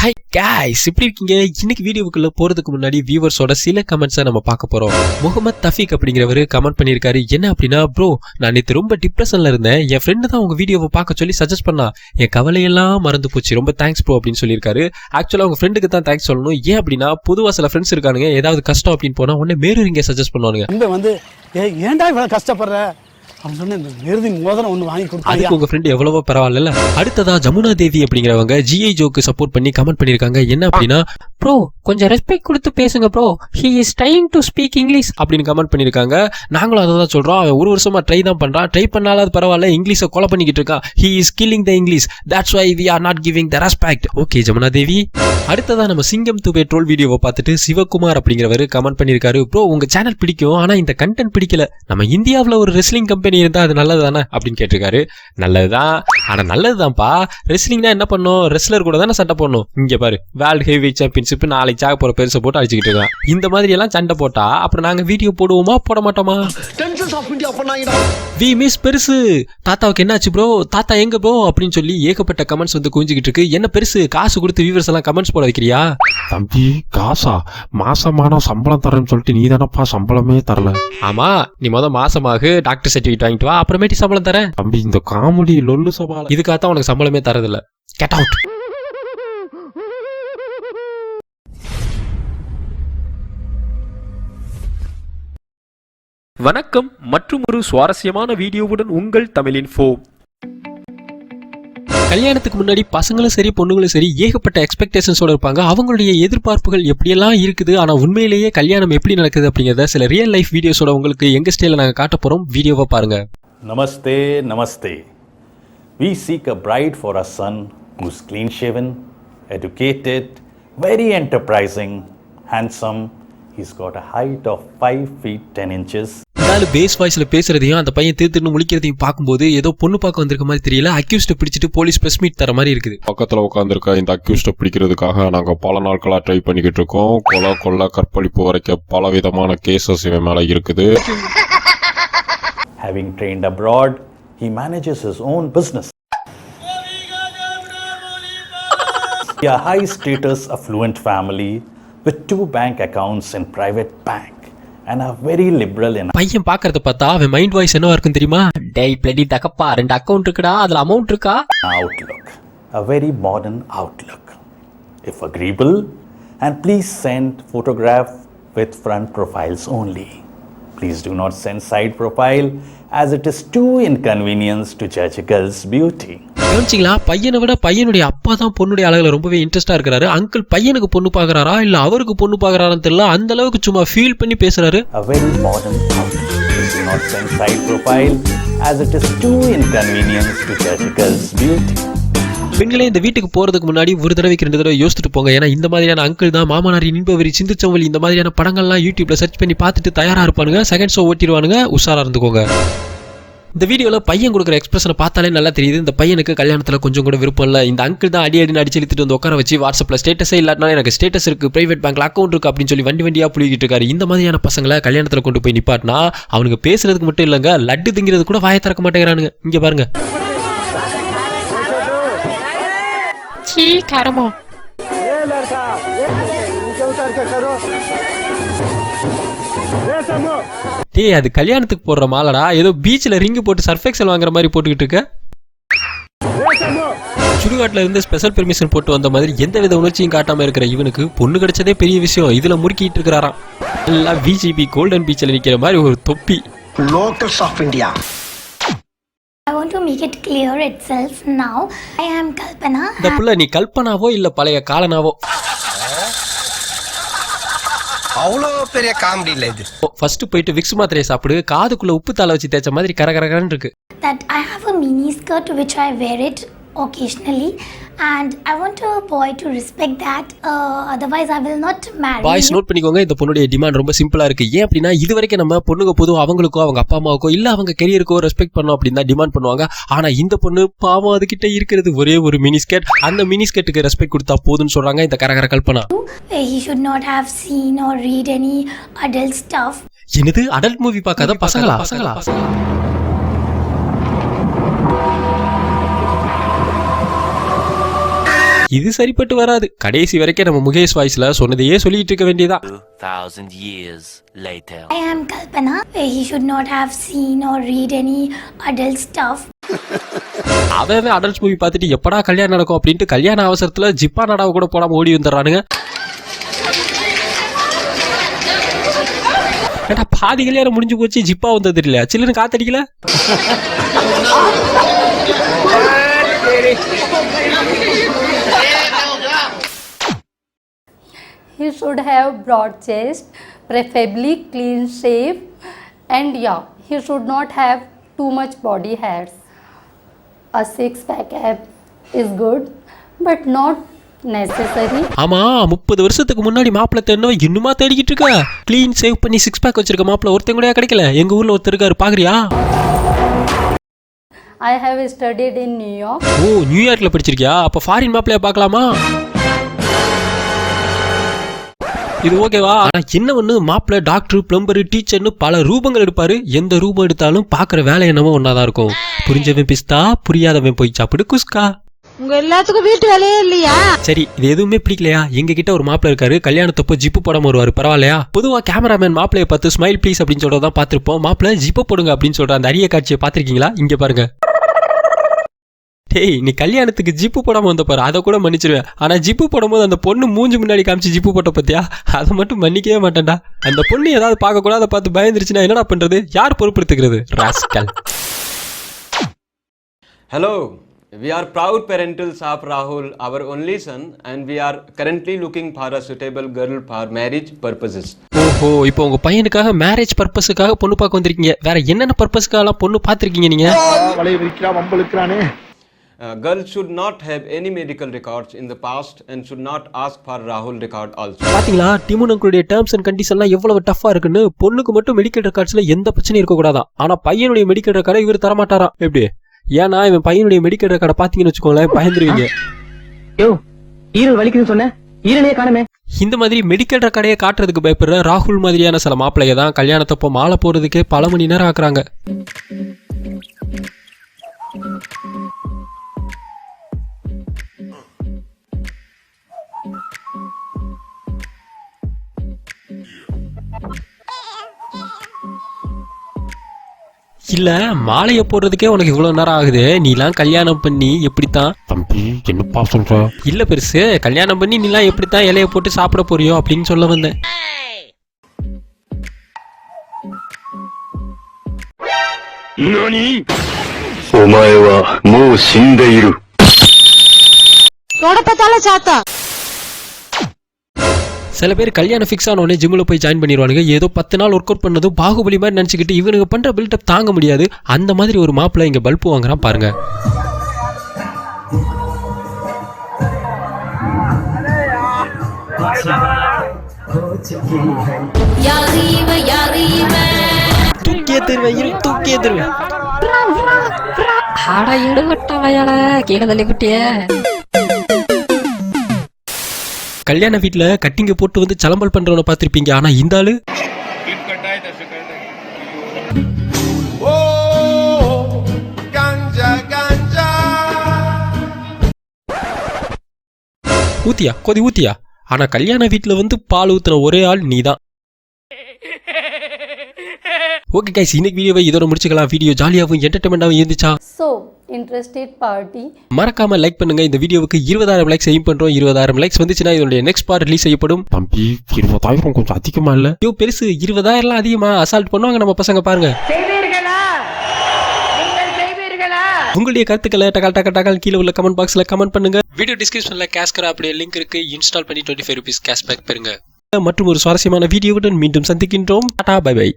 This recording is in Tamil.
ஹாய் गाइस எப்படி இருக்கீங்க? இன்னைக்கு வீடியோக்குள்ள போறதுக்கு முன்னாடி வியூவர்ஸோட சில கமெண்ட்ஸை நம்ம பார்க்க போறோம். முகமது தஃபீக் அப்படிங்கிறவரு கமெண்ட் பண்ணியிருக்காரு. என்ன அப்படின்னா, ப்ரோ நான் நேற்று ரொம்ப டிப்ரெஷன்ல இருந்தேன், என் ஃப்ரெண்டு தான் உங்க வீடியோவை பார்க்க சொல்லி சஜஸ்ட் பண்ணா, என் கவலையெல்லாம் மறந்து போச்சு, ரொம்ப தேங்க்ஸ் ப்ரோ அப்படின்னு சொல்லியிருக்காரு. ஆக்சுவலா உங்க ஃப்ரெண்டுக்கு தான் தேங்க்ஸ் சொல்லணும். ஏன் அப்படின்னா பொதுவா சில ஃப்ரெண்ட்ஸ் இருக்கானுங்க, ஏதாவது கஷ்டம் அப்படின்னு போனா உடனே மேலும் இங்கே சஜஸ்ட் பண்ணுவானுங்க. ஏன்டா இவ்வளவு கஷ்டப்படுற உங்க ஃப்ரெண்ட் எவ்வளவோ பரவாயில்ல. அடுத்ததா ஜமுனா தேவி அப்படிங்கிறவங்க ஜிஐ ஜோக்கு சப்போர்ட் பண்ணி கமெண்ட் பண்ணிருக்காங்க. என்ன அப்படின்னா, ப்ரோ கொஞ்சம் ரெஸ்பெக்ட் கொடுத்து பேசுங்க bro, he is trying to speak English அப்படின்னு கமெண்ட் பண்ணிருக்காங்க. நாங்களும் அதை தான் சொல்றோம். அவன் ஒரு வருஷமா ட்ரை தான் பண்றான், ட்ரை பண்ணாலும் அது பரவாயில்ல, இங்கிலீஷை கொலை பண்ணிக்கிட்டு இருக்கான். He is killing the English, that's why we are not giving the respect. Okay Jamuna Devi. அடுத்ததா நம்ம சிங்கம் டு பெட்ரோல் வீடியோவை பார்த்துட்டு சிவகுமார் அப்படிங்கிறவர் கமெண்ட் பண்ணிருக்காரு. ப்ரோ உங்க சேனல் பிடிக்கும், ஆனா இந்த கண்டென்ட் பிடிக்கல. நம்ம இந்தியாவில் ஒரு ரெஸ்லிங் கம்பெனி இருந்தா அது நல்லது தானே அப்படின்னு கேட்டிருக்காரு. நல்லதுதான், ஆனா நல்லதுதான்ப்பா. ரெஸ்லிங்னா என்ன பண்ணும், ரெஸ்லர் கூட தானே சண்டை போடணும். இங்க பாரு, வேர்ல்டு ஹெவி சாம்பியன்ஷிப் நாளைக்கு சாக போற பெருசை போட்டு அடிச்சுக்கிட்டு இருக்கான். இந்த மாதிரி எல்லாம் சண்டை போட்டா அப்புறம் நாங்க வீடியோ போடுவோமா போட மாட்டோமா? வி மிஸ் பெருசு தாத்தாவுக்கு என்னாச்சு ப்ரோ, தாத்தா எங்க ப்ரோ அப்படின்னு சொல்லி ஏகப்பட்ட கமெண்ட்ஸ் வந்து குவிஞ்சுக்கிட்டு இருக்கு. என்ன பெருசு காசு கொடுத்து வியூவர்ஸ் எல்லாம் கமெண்ட்ஸ் போட வைக்கிறியா? தம்பி காசா, மாசமான சம்பளம் தரேன்னு சொல்லிட்டு நீ தானப்பா சம்பளமே தரல. ஆமா, நீ மாசமாக டாக்டர் சர்டிபிகேட் வாங்கிட்டு வா, அப்புறமேட்டு சம்பளம் தரேன். தம்பி இந்த காமெடி லொல்லு சவால், இதுக்காகத்தான் உனக்கு சம்பளமே தரதில்ல. Get out. வணக்கம், மற்றும் ஒரு சுவாரஸ்யமான வீடியோவுடன் உங்கள் தமிழின்ஃபோ. கல்யாணத்துக்கு முன்னாடி பசங்களும் சரி பொண்ணுங்களும் சரி ஏகப்பட்ட எக்ஸ்பெக்டேஷன்ஸோட இருப்பாங்க. அவங்களுடைய எதிர்பார்ப்புகள் எப்படியெல்லாம் இருக்குது, ஆனா உண்மையிலேயே கல்யாணம் எப்படி நடக்குது அப்படிங்கிறத சில ரியல் லைஃப் வீடியோஸோட உங்களுக்கு எங்க ஸ்டைல நாங்க காட்ட போறோம். வீடியோவை பாருங்க. நமஸ்தே நமஸ்தே. We seek a bride for our son who's clean shaven, educated, very enterprising, handsome. He's got a height of 5 feet 10 inches. Base வாய்ஸ்ல பேசுறதையும் அந்த பையன் திருத்திட்டு முழிக்கிறதையும் பார்க்கும்போது ஏதோ பொண்ணு பார்க்க வந்திருக்க மாதிரி தெரியல. அக்யூஸ்ட பிடிச்சிட்டு போலீஸ் பிரஸ் மீட் தர மாதிரி இருக்குது. பக்கத்துல உட்காந்துருக்க இந்த அக்யூஸ்ட பிடிக்கிறதுக்காக நாங்க பல நாட்களா ட்ரை பண்ணிக்கிட்டு இருக்கோம். கொலை கற்பழிப்பு வரைக்கும் பல விதமான கேசஸ் இவன் மேல இருக்குது. Having trained abroad, he manages his own business. A high status affluent family with 2 bank accounts in private bank and are very liberal in. பையன் பார்க்கறத பார்த்தா அவன் மைண்ட் வாய்ஸ் என்னவா இருக்கும் தெரியுமா? டேய் பிளடி தகப்பா, 2 அக்கவுண்ட் இருக்குடா, அதுல அமௌண்ட் இருக்கா? Outlook, a very modern outlook. If agreeable, and please send photograph with front profiles only. Please do not send side profile as it is too inconvenience to judge a girl's beauty. கவனிச்சிங்களா? பையனை விட பையனுடைய அப்பா தான் பொண்ணுடைய அழகுல ரொம்பவே இன்ட்ரெஸ்டா இருக்கிறாரு. அங்கிள் பையனுக்கு பொண்ணு பாக்குறாரா இல்ல அவருக்கு பொண்ணு பாக்குறாரான்னு தெரியல, அந்த அளவுக்கு சும்மா ஃபீல் பண்ணி பேசுறாரு. A very modern outlook. Please do not send side profile as it is too inconvenience to judge a girl's beauty. பெண்களே இந்த வீட்டுக்கு போறதுக்கு முன்னாடி ஒரு தடவைக்கு 2 தடவை யோசிச்சுட்டு போங்க. ஏன்னா இந்த மாதிரியான அங்கிள் தான் மாமனாரி இன்பவரி சிந்துச்சவலி இந்த மாதிரியான படங்கள்லாம் யூடியூப்ல சர்ச் பண்ணி பார்த்துட்டு தயாரா இருப்பானுங்க. செகண்ட் ஷோ ஓட்டிடுவானுங்க. உஷாரா இருந்துக்கோங்க. இந்த வீடியோல பையன் கொடுக்குற எக்ஸ்பிரஷனை பார்த்தாலே நல்லா தெரியுது, இந்த பையனுக்கு கல்யாணத்துல கொஞ்சம் கூட விருப்பம் இல்லை. இந்த அங்கிள் தான் அடி அடிச்சு இழுத்துட்டு வந்து உட்கார வச்சு வாட்ஸ்அப்ல ஸ்டேட்டஸே இல்லாட்டினா எனக்கு ஸ்டேட்டஸ் இருக்கு, பிரைவேட் பேங்க்ல அக்கௌண்ட் இருக்கு அப்படின்னு சொல்லி வண்டியா புளிக்கிட்டு இருக்காரு. இந்த மாதிரியான பசங்களை கல்யாணத்துல கொண்டு போய் நிப்பாட்டினா அவனுக்கு பேசுறதுக்கு மட்டும் இல்லைங்க, லட்டு திங்கிறது கூட வாயை திறக்க மாட்டேங்கிறானுங்க. இங்க பாருங்க. டேய் அது கல்யாணத்துக்கு போடுற மாலடா, ஏதோ பீச்ல ரிங்கு போட்டு சர்ஃபெக்சல் வாங்குற மாதிரி போட்டுக்கிட்டு இருக்க. சுடுகாட்டுல இருந்து ஸ்பெஷல் பெர்மிஷன் போட்டு வந்த மாதிரி எந்த வித உணர்ச்சியும் காட்டாம இருக்கிற இவனுக்கு பொண்ணு கிடைச்சதே பெரிய விஷயம். இதுல முறுக்கிட்டு இருக்கிறாராம். எல்லாம் பிஜிபி கோல்டன் பீச்ல நிக்கிற மாதிரி ஒரு தொப்பி. Locals of India. I want to make it clear itself now. I am Kalpana. இந்த புள்ள நீ கல்பனாவோ இல்ல பழைய காலனாவோ? அவ்வளோ பெரிய காமெடி இல்ல இது. ஃபர்ஸ்ட் போயிட்டு விக்ஸ் மாத்திரையை சாப்பிடு, காதுக்குள்ள உப்பு தாள வச்சு தேய்ச்ச மாதிரி கரகரகரன்னு இருக்கு. That I have a mini skirt which I wear it occasionally and I want a boy to respect that, otherwise I will not marry. Boys note பண்ணிக்கோங்க, இந்த பொண்ணுடைய டிமாண்ட் ரொம்ப சிம்பிளா இருக்கு. ஏன் அப்படின்னா இது வரைக்கும் நம்ம பொண்ணுங்க பொதுவாக அவங்களுக்கோ அவங்க அப்பா அம்மாவுக்கோ இல்ல அவங்க கெரியருக்கோ ரெஸ்பெக்ட் பண்ணோம் அப்படின்னு தான் டிமாண்ட் பண்ணுவாங்க. ஆனா இந்த பொண்ணு பாவம் அதுகிட்ட இருக்கிறது ஒரே ஒரு மினி ஸ்கர்ட். அந்த மினி ஸ்கர்ட்டுக்கு ரெஸ்பெக்ட் கொடுத்தா போதுன்னு சொல்றாங்க இந்த கரகர Kalpana. He should not have seen or read any adult stuff. என்னது அடல்ட் மூவி பார்க்காத பசங்களா? இது சரிப்பட்டு வராது. கடைசி வரைக்கும் நம்ம முகேஷ் வாய்ஸ்ல சொன்னதையே சொல்லிட்டு இருக்க வேண்டியதா. 2000 years later. I am Kalpana. He should not have seen or read any adult stuff. அவன் அடல்ட்ஸ் மூவி பார்த்துட்டு எப்படா கல்யாணம் நடக்கும் அப்படின்ட்டு கல்யாண அவசரத்துல ஜிப்பா நாடாவை கூட போடாம ஓடி வந்துடுறானுங்க. ஏடா பாதி கல்யாணம் முடிஞ்சு போச்சு, ஜிப்பா வந்தது இல்ல, சில்லுன்னு காத்தடிக்கல. He should have broad chest, preferably clean shave, and yeah, he should not have too much body hairs. A six-pack ab is good, but not necessary. ஆமா, 30 வருஷத்துக்கு முன்னாடி மாப்பிள்ளை தேடினவன் இன்னுமா தேடிக்கிட்டு இருக்க? கிளீன் சேவ் பண்ணி 6 பேக் வச்சிருக்க மாப்பிள்ளை ஒருத்தன் கூட கிடைக்கல. எங்க ஊர்ல ஒருத்தர் இருக்காரு, பாக்குறியா? I have studied in New York. ஓ, நியூயார்க்ல படிச்சிருக்கியா? அப்ப ஃபாரின் மாப்பிள்ளைய பார்க்கலாமா? இது ஓகேவா? ஆனா என்ன ஒண்ணு, மாப்பிள்ளை டாக்டர், பிளம்பர், டீச்சர்னு பல ரூபங்கள் எடுப்பாரு. எந்த ரூபம் எடுத்தாலும் பாக்குற வேலை என்னமோ ஒன்னாதான் இருக்கும். புரிஞ்சவன் பிஸ்தா, புரியாதவன் போய் சாப்பிடு குஸ்கா. உங்க எல்லாத்துக்கும் வீட்டு வேலையே இல்லையா? சரி, இது எதுவுமே பிடிக்கலையா? எங்க கிட்ட ஒரு மாப்பிள்ளை இருக்காரு, கல்யாணத்தப்போ ஜிப்பு போடாம வருவாரு, பரவாயில்லையா? பொதுவா கேமராமேன் மாப்பிள்ளைய பார்த்து ஸ்மைல் ப்ளீஸ் அப்படின்னு சொல்றதான் பார்த்திருப்போம். மாப்பிள்ளை ஜிப்பு போடுங்க அப்படின்னு சொல்ற அந்த அரிய காட்சியை பார்த்திருக்கீங்களா? இங்க பாருங்க. டேய், நீ கல்யாணத்துக்கு ஜிப்பு போடாம வந்த பாரு, அதை கூட மன்னிச்சிருவேன். ஆனா ஜிப்பு போடும்போது அந்த பொண்ணு மூஞ்சி முன்னாடி காமிச்சு ஜிப்பு போட்ட பத்தியா, அதை மட்டும் மன்னிக்கவே மாட்டேன்டா. அந்த பொண்ணு ஏதாவது பார்க்க கூட அதை பார்த்து பயந்துருச்சுன்னா என்னடா பண்றது? யார் பொறுப்படுத்துக்கிறது? Rascal. Hello, we are proud parentals of Rahul, our only son, and we are currently looking for a suitable girl for marriage purposes. ஓஹோ, இப்போ உங்க பையனுக்காக மேரேஜ் பர்பஸுக்காக பொண்ணு பார்க்க வந்திருக்கீங்க. வேற என்னென்ன பர்பஸ்க்காக பொண்ணு பார்த்திருக்கீங்க நீங்க? Girls should not have any medical records in the past and should not ask for Rahul record also. பாத்தீங்களா, டிமுனங்களுடைய டேர்ம்ஸ் அண்ட் கண்டிஷன்லாம் எவ்வளவு டஃபா இருக்குன்னு. பொண்ணுக்கு மட்டும் மெடிக்கல் ரெக்கார்ட்ஸ்ல எந்த பிரச்சனையும் இருக்க கூடாதான். ஆனா பையனுடைய மெடிக்கல் ரெக்கார்டை இவர் தரமாட்டாராம். எப்படி? ஏன்னா இவன் பையனுடைய மெடிக்கல் ரெக்கார்டை பாத்தீங்கன்னு வச்சுக்கோங்களேன், பயந்துருவீங்க. இந்த மாதிரி மெடிக்கல் ரெக்கார்டையே காட்டுறதுக்கு பயப்படுற ராகுல் மாதிரியான சில மாப்பிள்ளைய தான் கல்யாணத்தப்போ மாலை போறதுக்கே பல மணி நேரம் ஆக்குறாங்க. இல்ல, மாலைய போடுறதுக்கே உனக்கு இவ்வளவு நேரம் ஆகுது, நீலாம் கல்யாணம் பண்ணி எப்படித்தான்? தம்பி, என்னப்பா சொல்ற? இல்ல பெருசு, கல்யாணம் பண்ணி நீலாம் எப்படித்தான் இலைய போட்டு சாப்பிட போறியோ அப்படின்னு சொல்ல வந்தேன். தொடப்பத்தால சாத்தா. சில பேர் கல்யாணம் ஃபிக்ஸ் ஆன உடனே ஜிம்ல போய் ஜாயின் பண்ணிடுவானுங்க. ஏதோ 10 நாள் ஒர்க் அவுட் பண்ணதும் பாகுபலி மாதிரி நினைச்சுக்கிட்டு இவனுக்கு பண்ற பில்டப் தாங்க முடியாது. அந்த மாதிரி ஒரு மாப்பிள்ளை இங்க பல்பு வாங்குறான் பாருங்க. தூக்கியே தருவேன். கீழே தள்ளி குட்டிய கல்யாண வீட்டுல கட்டிங்க போட்டு வந்து சலம்பல் பண்றவன பாத்திருப்பீங்க. ஆனா இந்த ஆளு ஊத்தியா கொதி ஊத்தியா. ஆனா கல்யாண வீட்டுல வந்து பால் ஊத்துன ஒரே ஆள் நீதான். ஓகே கைஸ், இன்னைக்கு வீடியோவை இதோட முடிச்சுக்கலாம். வீடியோ ஜாலியாகவும் என்டர்டைன்மெண்டாகவும் இருந்துச்சா? So, interested party. மறக்காம லைக் பண்ணுங்க. இந்த வீடியோவுக்கு 20,000 லைக்ஸ் எய்ம் பண்றோம். 20,000 லைக்ஸ் வந்துச்சுன்னா இதோட நெக்ஸ்ட் பார்ட் ரிலீஸ் செய்யப்படும். தம்பி, 20,000 கொஞ்சம் அதிகமா இல்ல? ஐயோ பெருசு, 20,000 அதிகமா அசால்ட் பண்ணுவாங்க நம்ம பசங்க பாருங்க. உங்களுடைய கருத்துக்களை டகால் கீழே உள்ள கமெண்ட் பாக்ஸ்ல கமெண்ட் பண்ணுங்க. வீடியோ டிஸ்கிரிப்ஷன்ல கேஷ்கரா அப்படியே லிங்க் இருக்கு. இன்ஸ்டால் பண்ணி 25 ரூபீஸ் கேஷ்பேக் பெறுங்க. மற்றும் ஒரு சுவாரஸ்யமான வீடியோவுடன் மீண்டும் சந்திக்கின்றோம். Tata, bye by.